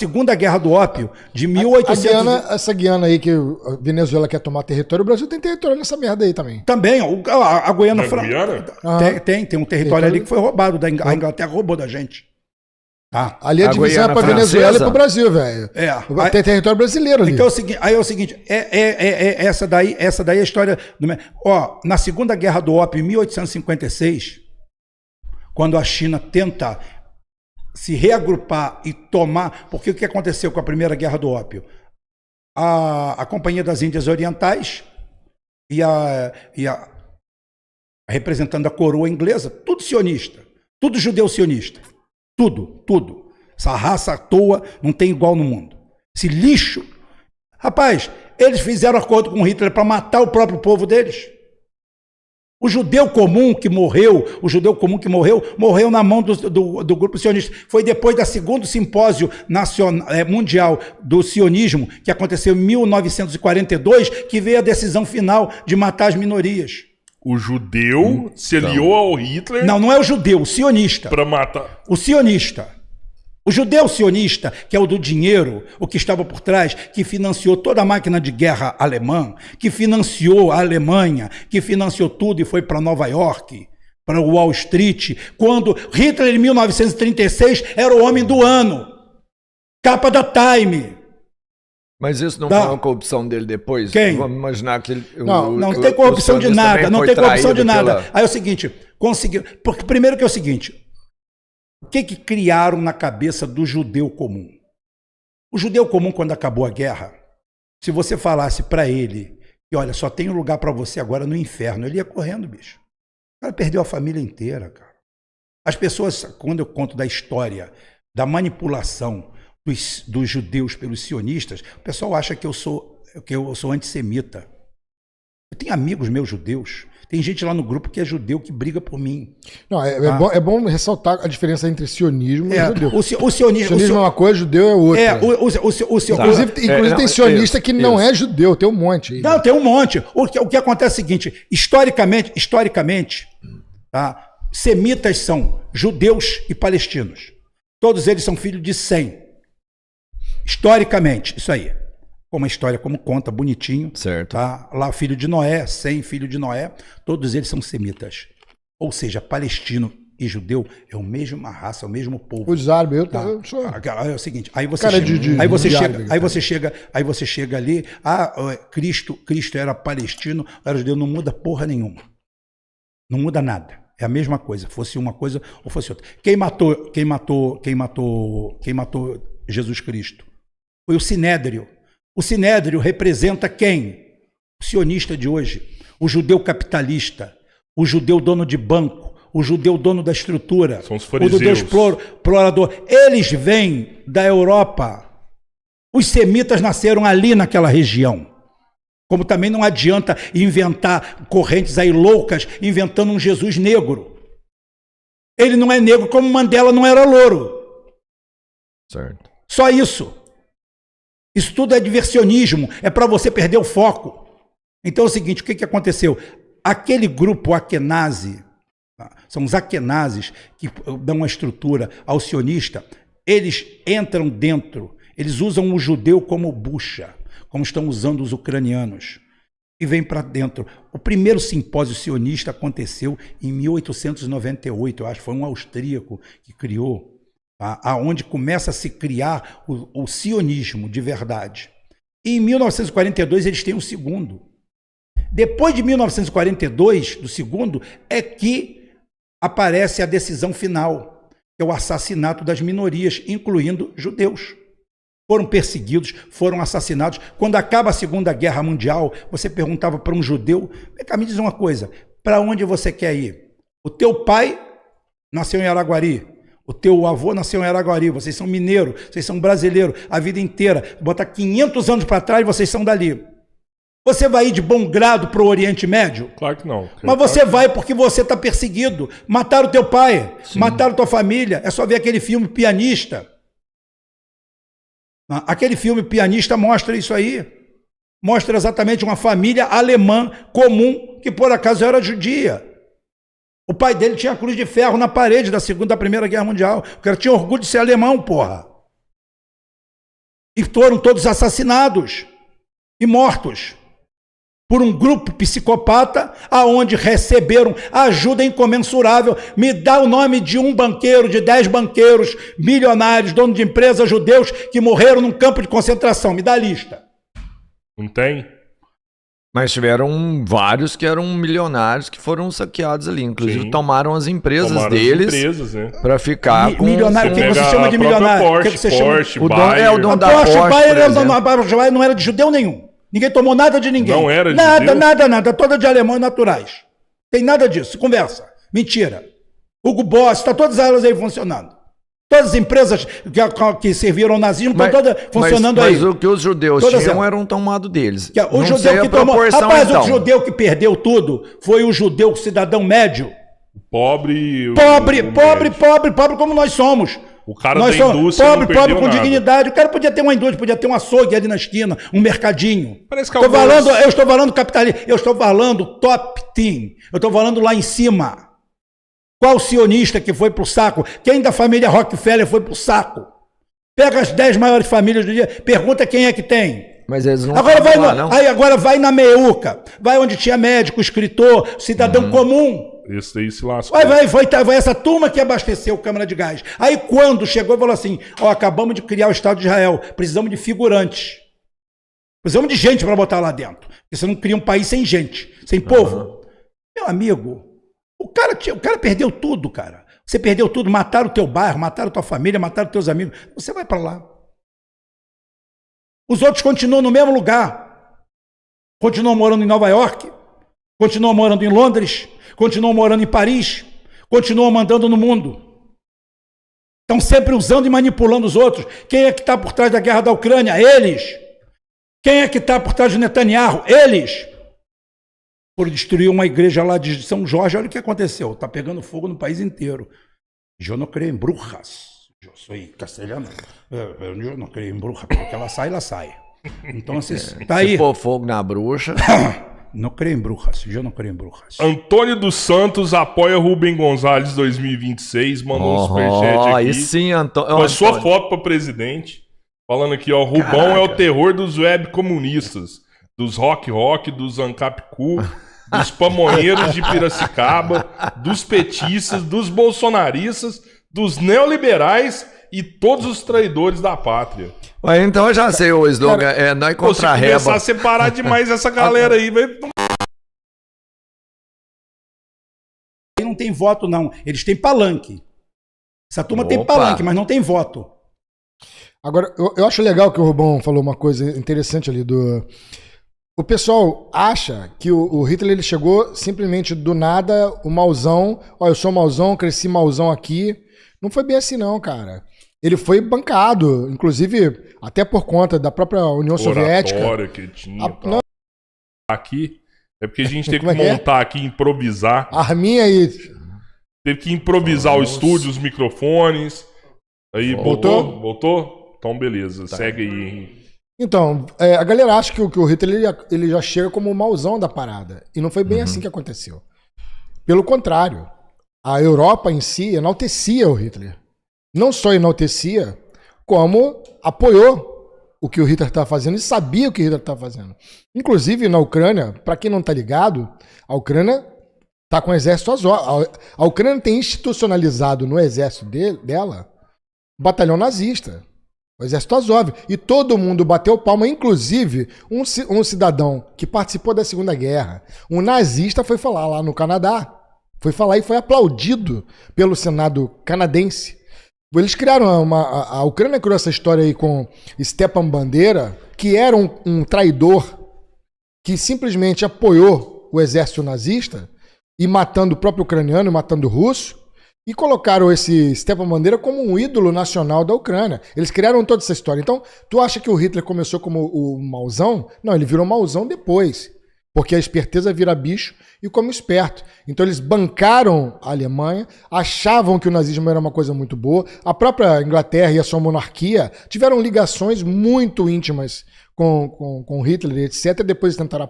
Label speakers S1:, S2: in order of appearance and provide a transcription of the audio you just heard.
S1: Segunda Guerra do Ópio, de 1800...
S2: Essa Guiana aí que a Venezuela quer tomar território, o Brasil tem território nessa merda aí também.
S1: Também, a Guiana... Tem um território ali que foi roubado, a Inglaterra roubou da gente. Tá.
S2: Ali a divisão é pra Venezuela e pro Brasil, velho. Tem território brasileiro ali.
S1: Então é o seguinte, essa daí é a história... na Segunda Guerra do Ópio, em 1856, quando a China tenta se reagrupar e tomar... Porque o que aconteceu com a Primeira Guerra do Ópio? A Companhia das Índias Orientais e a representando a coroa inglesa, tudo sionista, tudo judeu sionista, tudo. Essa raça à toa não tem igual no mundo. Esse lixo. Rapaz, eles fizeram acordo com Hitler para matar o próprio povo deles. O judeu comum que morreu, morreu na mão do grupo sionista. Foi depois do segundo simpósio mundial do sionismo, que aconteceu em 1942, que veio a decisão final de matar as minorias.
S3: O judeu se aliou ao Hitler...
S1: Não é o judeu, o sionista.
S3: Para matar.
S1: O sionista. O judeu sionista, que é o do dinheiro, o que estava por trás, que financiou toda a máquina de guerra alemã, que financiou a Alemanha, que financiou tudo e foi para Nova York, para Wall Street, quando Hitler, em 1936, era o homem do ano. Capa da Time.
S4: Mas isso não foi uma corrupção dele depois?
S1: Quem?
S4: Vamos imaginar que...
S1: Não tem corrupção de nada, não tem corrupção de nada. Aí é o seguinte, porque primeiro que é o seguinte... O que criaram na cabeça do judeu comum? O judeu comum, quando acabou a guerra, se você falasse para ele que, olha, só tem um lugar para você agora no inferno, ele ia correndo, bicho. O cara perdeu a família inteira, cara. As pessoas, quando eu conto da história, da manipulação dos judeus pelos sionistas, o pessoal acha que eu sou antissemita. Eu tenho amigos meus judeus. Tem gente lá no grupo que é judeu que briga por mim.
S2: Não, é bom ressaltar a diferença entre sionismo e judeu.
S1: O sionismo
S2: é uma coisa, judeu é outra.
S1: Inclusive
S2: tem sionista que não é judeu, tem um monte aí.
S1: Não, tem um monte. O que acontece é o seguinte, historicamente, tá? Semitas são judeus e palestinos. Todos eles são filhos de Sem. Historicamente, isso aí. Como a história como conta, bonitinho.
S4: Certo.
S1: Tá? Lá, filho de Noé, Sem, filho de Noé, todos eles são semitas. Ou seja, palestino e judeu é a mesma raça, é o mesmo povo.
S2: Os árabes,
S1: eu sou... É o seguinte, aí você chega ali, Cristo era palestino, era judeu, não muda porra nenhuma. Não muda nada. É a mesma coisa, fosse uma coisa ou fosse outra. Quem matou Jesus Cristo? Foi o Sinédrio. O Sinédrio representa quem? O sionista de hoje, o judeu capitalista, o judeu dono de banco, o judeu dono da estrutura,
S3: são os fariseus.
S1: O judeu explorador. Eles vêm da Europa. Os semitas nasceram ali naquela região. Como também não adianta inventar correntes aí loucas, inventando um Jesus negro. Ele não é negro como Mandela não era louro.
S4: Certo.
S1: Só isso. Isso tudo é diversionismo, é para você perder o foco. Então é o seguinte, o que aconteceu? Aquele grupo Akenazi, são os Akenazes que dão uma estrutura ao sionista, eles entram dentro, eles usam o judeu como bucha, como estão usando os ucranianos, e vêm para dentro. O primeiro simpósio sionista aconteceu em 1898, eu acho, foi um austríaco que criou, aonde começa a se criar o sionismo de verdade. E em 1942 eles têm o segundo. Depois de 1942, do segundo, é que aparece a decisão final, que é o assassinato das minorias, incluindo judeus. Foram perseguidos, foram assassinados. Quando acaba a Segunda Guerra Mundial, você perguntava para um judeu, me diz uma coisa, para onde você quer ir? O teu pai nasceu em Araguari. O teu avô nasceu em Araguari, vocês são mineiros, vocês são brasileiros, a vida inteira. Botar 500 anos para trás, vocês são dali. Você vai ir de bom grado para o Oriente Médio?
S3: Claro que não.
S1: Mas você vai porque você está perseguido. Mataram teu pai, mataram tua família. É só ver aquele filme Pianista. Aquele filme Pianista mostra isso aí. Mostra exatamente uma família alemã comum que por acaso era judia. O pai dele tinha a cruz de ferro na parede da Primeira Guerra Mundial. O cara tinha orgulho de ser alemão, porra. E foram todos assassinados e mortos por um grupo psicopata, aonde receberam ajuda incomensurável. Me dá o nome de um banqueiro, de 10 banqueiros milionários, dono de empresas judeus, que morreram num campo de concentração. Me dá a lista.
S3: Não tem?
S4: Mas tiveram vários que eram milionários que foram saqueados ali. Inclusive
S3: Sim.
S4: tomaram as empresas
S3: Tomaram
S4: deles
S3: as empresas, né?
S4: pra ficar com...
S1: Milionário, o que
S3: Pega
S1: você chama de
S3: a própria
S1: milionário?
S3: Porsche,
S1: O que você chama?
S3: Porsche,
S4: O dono-
S3: Bayer.
S4: é o dono
S1: A
S4: da
S1: Porsche,
S4: Porsche,
S1: Bayer,
S4: por exemplo.
S1: não era de judeu nenhum. Ninguém tomou nada de ninguém.
S3: Não era de
S1: nada,
S3: judeu?
S1: nada. Toda de alemães naturais. Tem nada disso. Conversa. Mentira. Hugo Boss, está todas elas aí funcionando. Todas as empresas que serviram ao nazismo estão todas funcionando aí.
S4: Mas o que os judeus
S1: Todas
S4: tinham
S1: elas.
S4: era um tomado deles.
S1: O
S4: Não sei
S1: judeu
S4: a
S1: que tomou.
S4: proporção,
S1: Rapaz,
S4: então.
S1: o judeu que perdeu tudo foi o judeu cidadão médio.
S3: Pobre.
S1: Pobre
S3: médio.
S1: como nós somos.
S3: O cara
S1: Nós
S3: da
S1: somos
S3: indústria não
S1: pobre
S3: perdeu
S1: com
S3: nada.
S1: dignidade. O cara podia ter uma indústria, podia ter um açougue ali na esquina, um mercadinho.
S3: Parece que
S1: Eu
S3: alguns-
S1: estou falando capitalismo, eu estou falando top team. Eu estou falando lá em cima. Qual sionista que foi pro saco? Quem da família Rockefeller foi pro saco? Pega as 10 maiores famílias do dia, pergunta quem é que tem.
S4: Mas eles não
S1: Agora vai,
S4: estavam lá, não?
S1: aí agora vai na meiuca, vai onde tinha médico, escritor, cidadão comum.
S3: Esse aí se lascou.
S1: Vai essa turma que abasteceu Câmara de Gás. Aí quando chegou, falou assim, acabamos de criar o Estado de Israel, precisamos de figurantes. Precisamos de gente para botar lá dentro. Porque você não cria um país sem gente, sem povo. Meu amigo, o cara perdeu tudo, cara. Você perdeu tudo, mataram o teu bairro, mataram tua família, mataram teus amigos. Você vai para lá. Os outros continuam no mesmo lugar. Continuam morando em Nova York, continuam morando em Londres, continuam morando em Paris, continuam mandando no mundo. Estão sempre usando e manipulando os outros. Quem é que está por trás da guerra da Ucrânia? Eles. Quem é que está por trás de Netanyahu? Eles. Por destruir uma igreja lá de São Jorge, olha o que aconteceu. Está pegando fogo no país inteiro. Eu não creio em bruxas. Eu sou castelhano. Eu não creio em bruxa, porque ela sai. Então, está aí.
S4: Se pôr fogo na bruxa...
S1: Não creio em bruxas. Eu não creio em bruxas.
S3: Antônio dos Santos apoia Rubem Gonzalez 2026. Mandou um superchat aqui.
S4: Aí sim, Antônio.
S3: Com a sua foto para presidente. Falando aqui, ó. Rubão
S4: Caraca.
S3: é o terror dos web comunistas. Dos rock, dos Ancap Cool, dos pamonheiros de Piracicaba, dos petistas, dos bolsonaristas, dos neoliberais e todos os traidores da pátria.
S4: Mas então eu já sei o slogan, é nós
S3: Pô, se
S4: contra a
S3: começar
S4: reba.
S3: a separar demais essa galera aí, vai...
S1: Não tem voto, não. Eles têm palanque. Essa turma tem
S4: Opa.
S1: palanque, mas não tem voto.
S2: Agora, eu acho legal que o Rubão falou uma coisa interessante ali do... O pessoal acha que o Hitler ele chegou simplesmente do nada, o mauzão, eu sou mauzão, cresci mauzão aqui. Não foi bem assim não, cara. Ele foi bancado, inclusive até por conta da própria União Soviética.
S3: Oratória que tinha.
S2: Não.
S3: Aqui. É porque a gente teve
S2: Como é
S3: que
S2: que é?
S3: montar aqui, improvisar.
S2: Arminha aí.
S3: Teve que improvisar o estúdio, os microfones. Aí,
S2: Voltou?
S3: Voltou? Então, beleza. Segue aí, Henrique.
S2: Então, a galera acha que o Hitler ele já chega como o mauzão da parada. E não foi bem assim que aconteceu. Pelo contrário, a Europa em si enaltecia o Hitler. Não só enaltecia, como apoiou o que o Hitler estava fazendo e sabia o que o Hitler estava fazendo. Inclusive, na Ucrânia, para quem não está ligado, a Ucrânia está com o exército Azov. A Ucrânia tem institucionalizado no exército dela um batalhão nazista. O exército Azov. E todo mundo bateu palma, inclusive um cidadão que participou da Segunda Guerra. Um nazista foi falar lá no Canadá. Foi falar e foi aplaudido pelo Senado canadense. Eles criaram a Ucrânia criou essa história aí com Stepan Bandeira, que era um traidor que simplesmente apoiou o exército nazista e matando o próprio ucraniano e matando o russo. E colocaram esse Stepan Bandeira como um ídolo nacional da Ucrânia. Eles criaram toda essa história. Então, tu acha que o Hitler começou como o mauzão? Não, ele virou mauzão depois. Porque a esperteza vira bicho e come esperto. Então eles bancaram a Alemanha, achavam que o nazismo era uma coisa muito boa. A própria Inglaterra e a sua monarquia tiveram ligações muito íntimas com Hitler, etc. Depois tentaram